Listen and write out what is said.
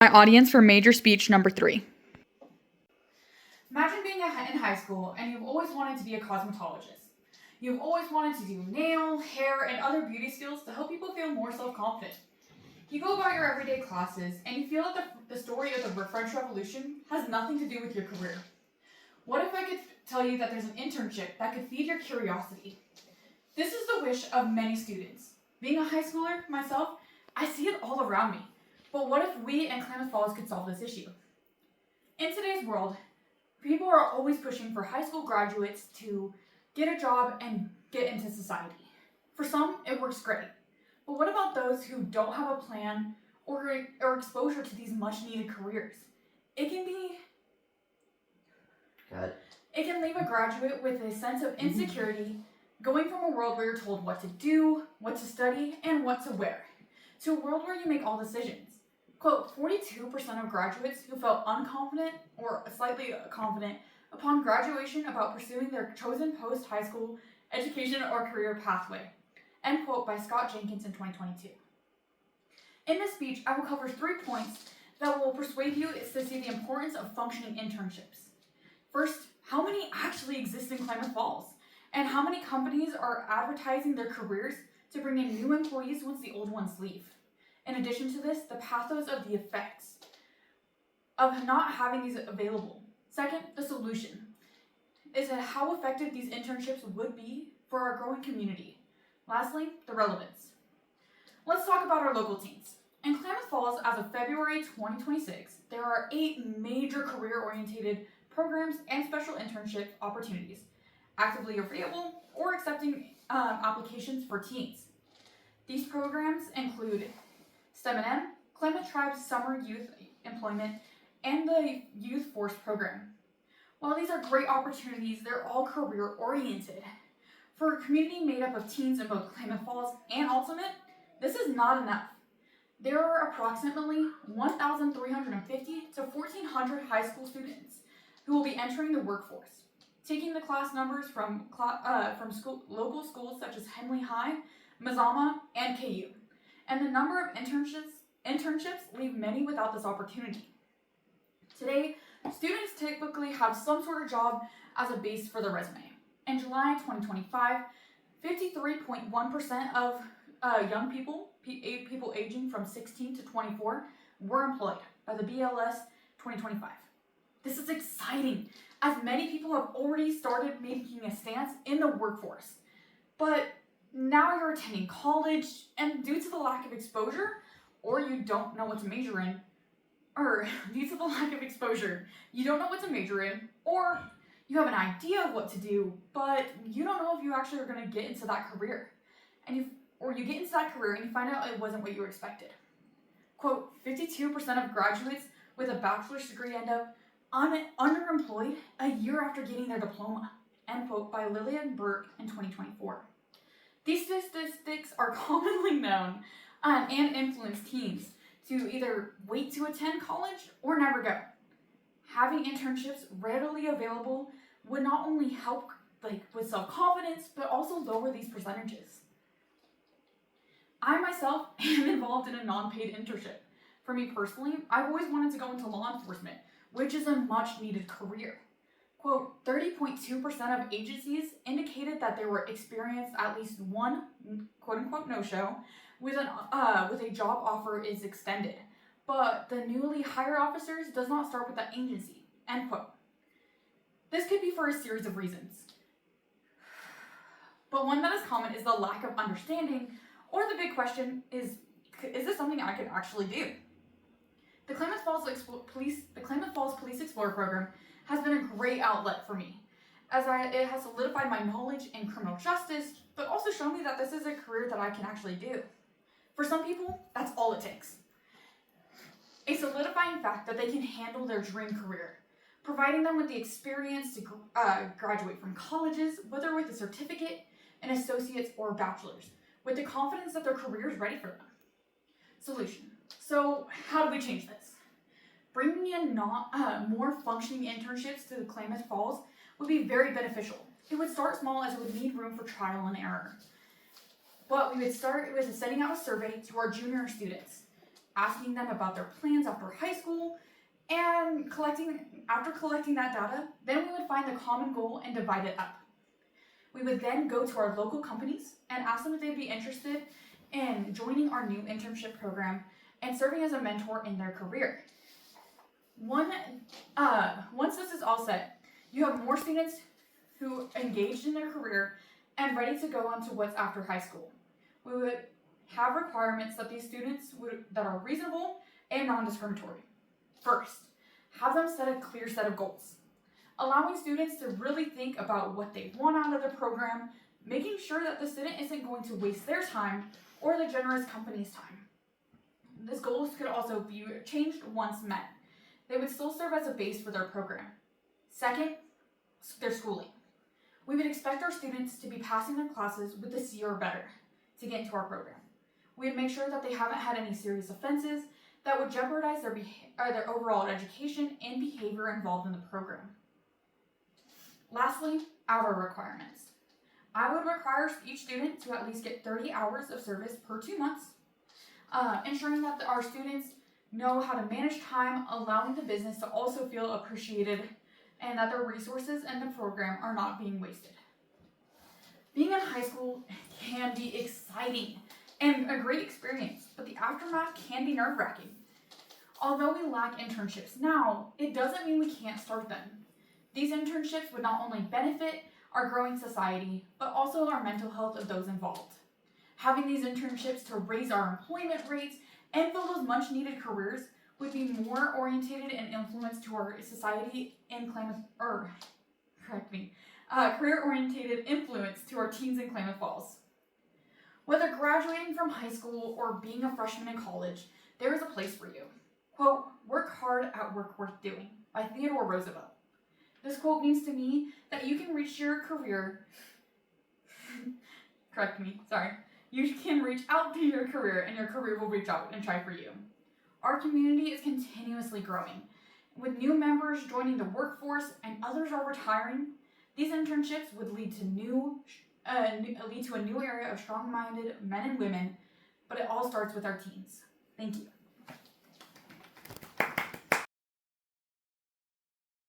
My audience for major speech number 3. Imagine being in high school and you've always wanted to be a cosmetologist. You've always wanted to do nail, hair, and other beauty skills to help people feel more self-confident. You go about your everyday classes and you feel that the story of the French Revolution has nothing to do with your career. What if I could tell you that there's an internship that could feed your curiosity? This is the wish of many students. Being a high schooler myself, I see it all around me. But what if we in Klamath Falls could solve this issue? In today's world, people are always pushing for high school graduates to get a job and get into society. For some, it works great. But what about those who don't have a plan or exposure to these much needed careers? It can leave a graduate with a sense of insecurity, going from a world where you're told what to do, what to study, and what to wear, to a world where you make all decisions. Quote, 42% of graduates who felt unconfident or slightly confident upon graduation about pursuing their chosen post-high school education or career pathway. End quote by Scott Jenkins in 2022. In this speech, I will cover 3 points that will persuade you to see the importance of functioning internships. First, how many actually exist in Klamath Falls? And how many companies are advertising their careers to bring in new employees once the old ones leave? In addition to this, the pathos of the effects of not having these available. Second, the solution is how effective these internships would be for our growing community. Lastly, the relevance. Let's talk about our local teens. In Klamath Falls, as of February 2026, there are 8 major career-oriented programs and special internship opportunities actively available or accepting applications for teens. These programs include STEM&M, Klamath Tribe's Summer Youth Employment, and the Youth Force Program. While these are great opportunities, they're all career-oriented. For a community made up of teens in both Klamath Falls and Altamont, this is not enough. There are approximately 1,350 to 1,400 high school students who will be entering the workforce, taking the class numbers from local schools such as Henley High, Mazama, and KU. And the number of internships leave many without this opportunity. Today, students typically have some sort of job as a base for their resume. In July 2025, 53.1% of young people aging from 16 to 24, were employed by the BLS 2025. This is exciting, as many people have already started making a stance in the workforce. But now you're attending college, and due to the lack of exposure, or you don't know what to major in, or you don't know what to major in, or you have an idea of what to do, but you don't know if you actually are going to get into that career. Or you get into that career and you find out it wasn't what you expected. Quote, 52% of graduates with a bachelor's degree end up underemployed a year after getting their diploma. End quote by Lillian Burke in 2024. These statistics are commonly known and influence teens to either wait to attend college or never go. Having internships readily available would not only help with self-confidence, but also lower these percentages. I myself am involved in a non-paid internship. For me personally, I've always wanted to go into law enforcement, which is a much-needed career. Quote, 30.2% of agencies indicated that they were experienced at least one quote-unquote no-show with a job offer is extended, but the newly hired officers does not start with that agency, end quote. This could be for a series of reasons, but one that is common is the lack of understanding, or the big question is this something I could actually do? The Klamath Falls Police Explorer Program has been a great outlet for me, as it has solidified my knowledge in criminal justice, but also shown me that this is a career that I can actually do. For some people, that's all it takes. A solidifying fact that they can handle their dream career, providing them with the experience to graduate from colleges, whether with a certificate, an associate's, or a bachelor's, with the confidence that their career is ready for them. Solution. So how do we change this? Bringing in more functioning internships to the Klamath Falls would be very beneficial. It would start small, as it would need room for trial and error. But we would start with sending out a survey to our junior students asking them about their plans after high school, and after collecting that data, then we would find the common goal and divide it up. We would then go to our local companies and ask them if they'd be interested in joining our new internship program and serving as a mentor in their career. Once this is all set, you have more students who engaged in their career and ready to go on to what's after high school. We would have requirements that these students that are reasonable and non-discriminatory. First, have them set a clear set of goals, allowing students to really think about what they want out of the program, making sure that the student isn't going to waste their time or the generous company's time. These goals could also be changed once met. They would still serve as a base for their program. Second, their schooling. We would expect our students to be passing their classes with a C or better to get into our program. We would make sure that they haven't had any serious offenses that would jeopardize their overall education and behavior involved in the program. Lastly, hour requirements. I would require each student to at least get 30 hours of service per 2 months, ensuring that our students know how to manage time, allowing the business to also feel appreciated, and that their resources in the program are not being wasted. Being in high school can be exciting and a great experience, but the aftermath can be nerve-wracking. Although we lack internships now, it doesn't mean we can't start them. These internships would not only benefit our growing society, but also our mental health of those involved. Having these internships to raise our employment rates and fill those much-needed careers would be more orientated and influence to our society in career-orientated influence to our teens in Klamath Falls. Whether graduating from high school or being a freshman in college, there is a place for you. Quote, "Work hard at work worth doing," by Theodore Roosevelt. This quote means to me that you can reach your career, you can reach out to your career and your career will reach out and try for you. Our community is continuously growing. With new members joining the workforce and others are retiring, these internships would lead to a new area of strong-minded men and women, but it all starts with our teens. Thank you.